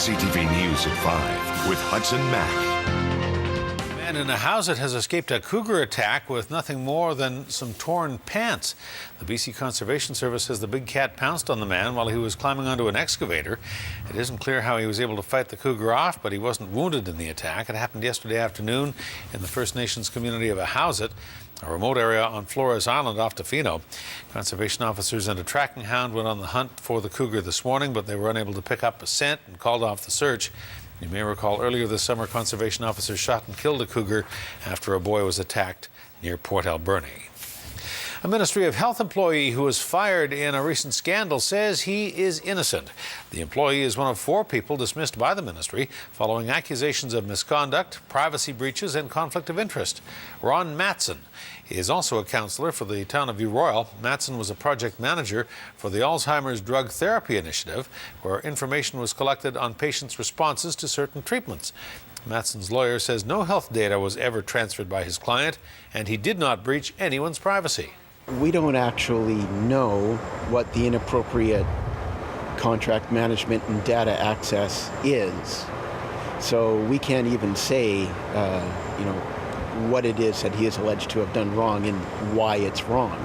CTV News at 5 with Hudson Mack. A man in a house that has escaped a cougar attack with nothing more than some torn pants. The BC Conservation Service says the big cat pounced on the man while he was climbing onto an excavator. It isn't clear how he was able to fight the cougar off, but he wasn't wounded in the attack. It happened yesterday afternoon in the First Nations community of Ahousaht, a remote area on Flores Island off Tofino. Conservation officers and a tracking hound went on the hunt for the cougar this morning, but they were unable to pick up a scent and called off the search. You may recall earlier this summer, conservation officers shot and killed a cougar after a boy was attacked near Port Alberni. A Ministry of Health employee who was fired in a recent scandal says he is innocent. The employee is one of 4 people dismissed by the ministry following accusations of misconduct, privacy breaches, and conflict of interest. Ron Matson is also a councillor for the town of View Royal. Matson was a project manager for the Alzheimer's Drug Therapy Initiative, where information was collected on patients' responses to certain treatments. Matson's lawyer says no health data was ever transferred by his client, and he did not breach anyone's privacy. We don't actually know what the inappropriate contract management and data access is. So we can't even say, what it is that he is alleged to have done wrong and why it's wrong.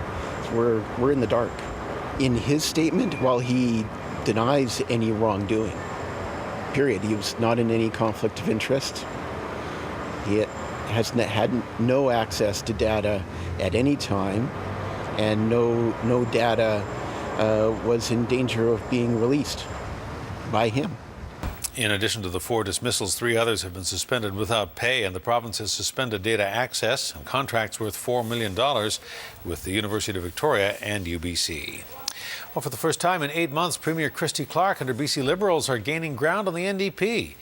So we're in the dark. In his statement, while he denies any wrongdoing, period, he was not in any conflict of interest. He had no access to data at any time, and no data was in danger of being released by him. In addition to the 4 dismissals, 3 others have been suspended without pay, and the province has suspended data access and contracts worth $4 million with the University of Victoria and UBC. Well, for the first time in 8 months, Premier Christy Clark and her BC Liberals are gaining ground on the NDP.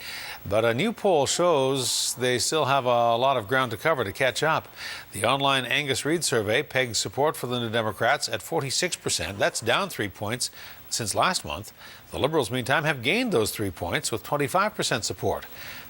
But a new poll shows they still have a lot of ground to cover to catch up. The online Angus Reid survey pegs support for the New Democrats at 46%. That's down 3 points since last month. The Liberals, meantime, have gained those 3 points with 25% support.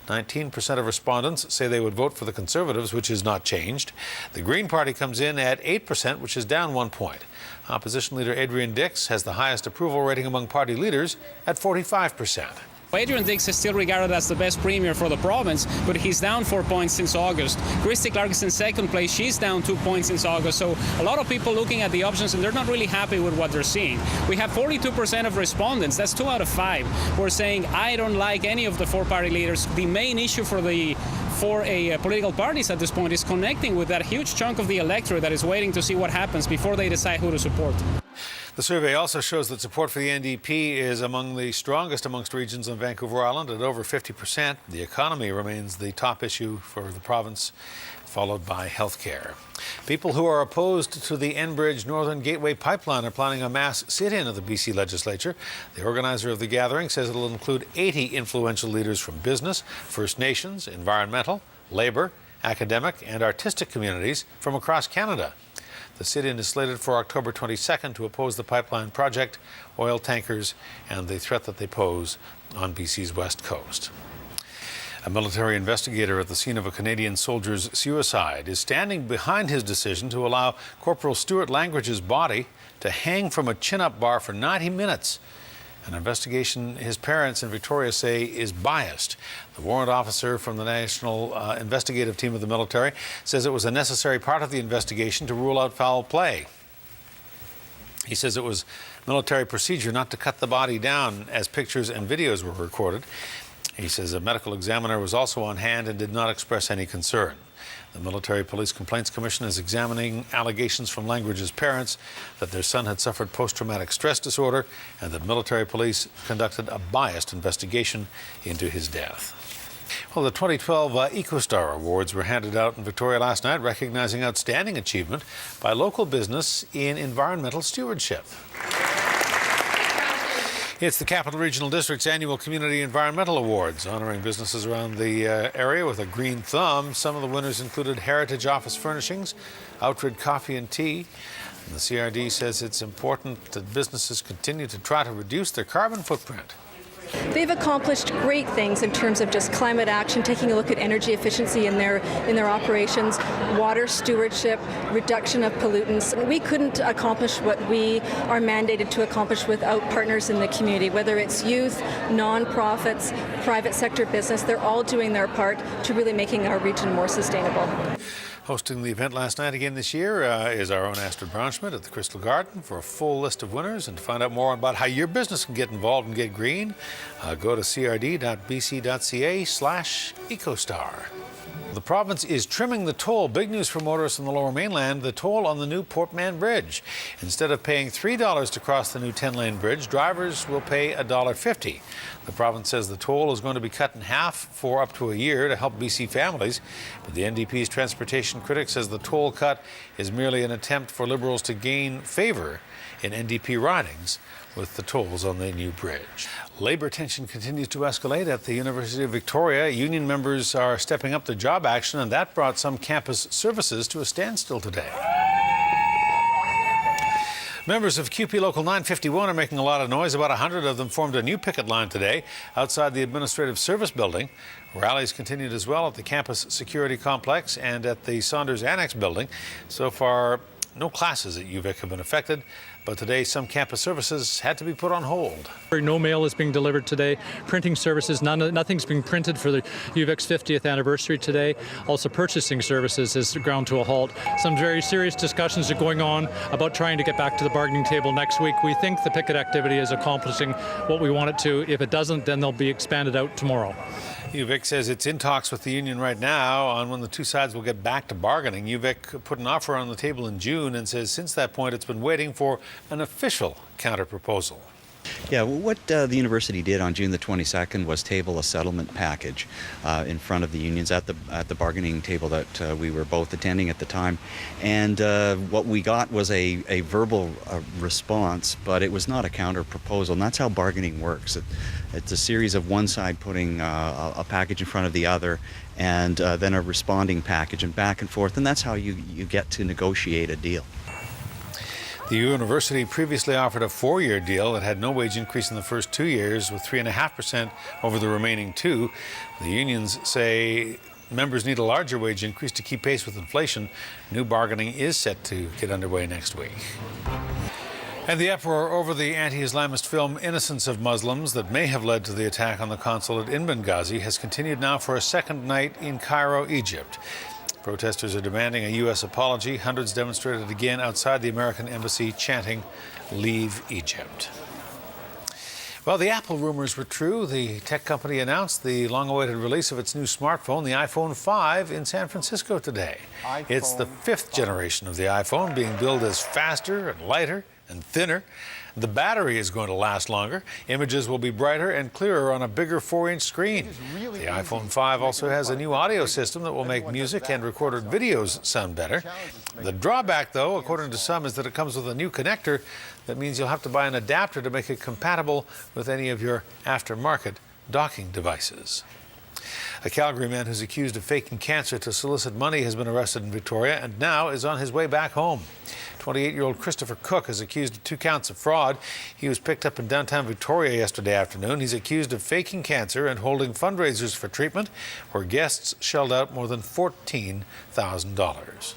19% of respondents say they would vote for the Conservatives, which is not changed. The Green Party comes in at 8%, which is down 1 point. Opposition leader Adrian Dix has the highest approval rating among party leaders at 45%. Adrian Dix is still regarded as the best premier for the province, but he's down 4 points since August. Christy Clark is in second place. She's down 2 points since August. So a lot of people looking at the options, and they're not really happy with what they're seeing. We have 42% of respondents. That's 2 out of 5 who are saying, I don't like any of the 4 party leaders. The main issue for political parties at this point is connecting with that huge chunk of the electorate that is waiting to see what happens before they decide who to support. The survey also shows that support for the NDP is among the strongest amongst regions on Vancouver Island at over 50%. The economy remains the top issue for the province, followed by healthcare. People who are opposed to the Enbridge Northern Gateway pipeline are planning a mass sit-in of the BC legislature. The organizer of the gathering says it will include 80 influential leaders from business, First Nations, environmental, labour, academic and artistic communities from across Canada. The sit-in is slated for October 22nd to oppose the pipeline project, oil tankers, and the threat that they pose on BC's west coast. A military investigator at the scene of a Canadian soldier's suicide is standing behind his decision to allow Corporal Stuart Langridge's body to hang from a chin-up bar for 90 minutes. An investigation his parents in Victoria say is biased. The warrant officer from the National Investigative Team of the military says it was a necessary part of the investigation to rule out foul play. He says it was military procedure not to cut the body down as pictures and videos were recorded. He says a medical examiner was also on hand and did not express any concern. The Military Police Complaints Commission is examining allegations from Langridge's parents that their son had suffered post-traumatic stress disorder and that military police conducted a biased investigation into his death. Well, the 2012 EcoStar Awards were handed out in Victoria last night, recognizing outstanding achievement by local business in environmental stewardship. It's the Capital Regional District's annual Community Environmental Awards, honoring businesses around the area with a green thumb. Some of the winners included Heritage Office Furnishings, Outred Coffee and Tea. And the CRD says it's important that businesses continue to try to reduce their carbon footprint. They've accomplished great things in terms of just climate action, taking a look at energy efficiency in their operations, water stewardship, reduction of pollutants. We couldn't accomplish what we are mandated to accomplish without partners in the community, whether it's youth, non-profits, private sector business. They're all doing their part to really making our region more sustainable. Hosting the event last night again this year is our own Astrid Braunschmidt at the Crystal Garden. For a full list of winners and to find out more about how your business can get involved and get green, go to crd.bc.ca/ecostar. The province is trimming the toll. Big news for motorists on the Lower Mainland, the toll on the new Port Mann Bridge. Instead of paying $3 to cross the new 10-lane bridge, drivers will pay $1.50. The province says the toll is going to be cut in half for up to a year to help BC families. But the NDP's transportation critic says the toll cut is merely an attempt for Liberals to gain favour in NDP ridings with the tolls on the new bridge. Labour tension continues to escalate at the University of Victoria. Union members are stepping up their job action, and that brought some campus services to a standstill today. Members of QP Local 951 are making a lot of noise. About 100 of them formed a new picket line today outside the Administrative Service Building. Rallies continued as well at the campus security complex and at the Saunders Annex Building. So far, no classes at UVic have been affected, but today some campus services had to be put on hold. No mail is being delivered today. Printing services, nothing's being printed for the UVic's 50th anniversary today. Also, purchasing services is ground to a halt. Some very serious discussions are going on about trying to get back to the bargaining table next week. We think the picket activity is accomplishing what we want it to. If it doesn't, then they'll be expanded out tomorrow. UVic says it's in talks with the union right now on when the two sides will get back to bargaining. UVic put an offer on the table in June and says since that point it's been waiting for an official counter-proposal. Yeah, what the university did on June the 22nd was table a settlement package in front of the unions at the bargaining table that we were both attending at the time. And what we got was a verbal response, but it was not a counter proposal. And that's how bargaining works. It's a series of one side putting a package in front of the other and then a responding package and back and forth. And that's how you get to negotiate a deal. The university previously offered a 4-year deal that had no wage increase in the first 2 years with 3.5% over the remaining 2. The unions say members need a larger wage increase to keep pace with inflation. New bargaining is set to get underway next week. And the uproar over the anti-Islamist film Innocence of Muslims that may have led to the attack on the consulate in Benghazi has continued now for a second night in Cairo, Egypt. Protesters are demanding a U.S. apology. Hundreds demonstrated again outside the American embassy, chanting, "Leave Egypt." Well, the Apple rumors were true. The tech company announced the long-awaited release of its new smartphone, the iPhone 5, in San Francisco today. It's the 5th generation of the iPhone, being billed as faster and lighter and thinner. The battery is going to last longer. Images will be brighter and clearer on a bigger 4-inch screen. The iPhone 5 also has a new audio system that will make music and recorded videos sound better. The drawback, though, according to some, is that it comes with a new connector. That means you'll have to buy an adapter to make it compatible with any of your aftermarket docking devices. A Calgary man who's accused of faking cancer to solicit money has been arrested in Victoria and now is on his way back home. 28-year-old Christopher Cook is accused of 2 counts of fraud. He was picked up in downtown Victoria yesterday afternoon. He's accused of faking cancer and holding fundraisers for treatment where guests shelled out more than $14,000.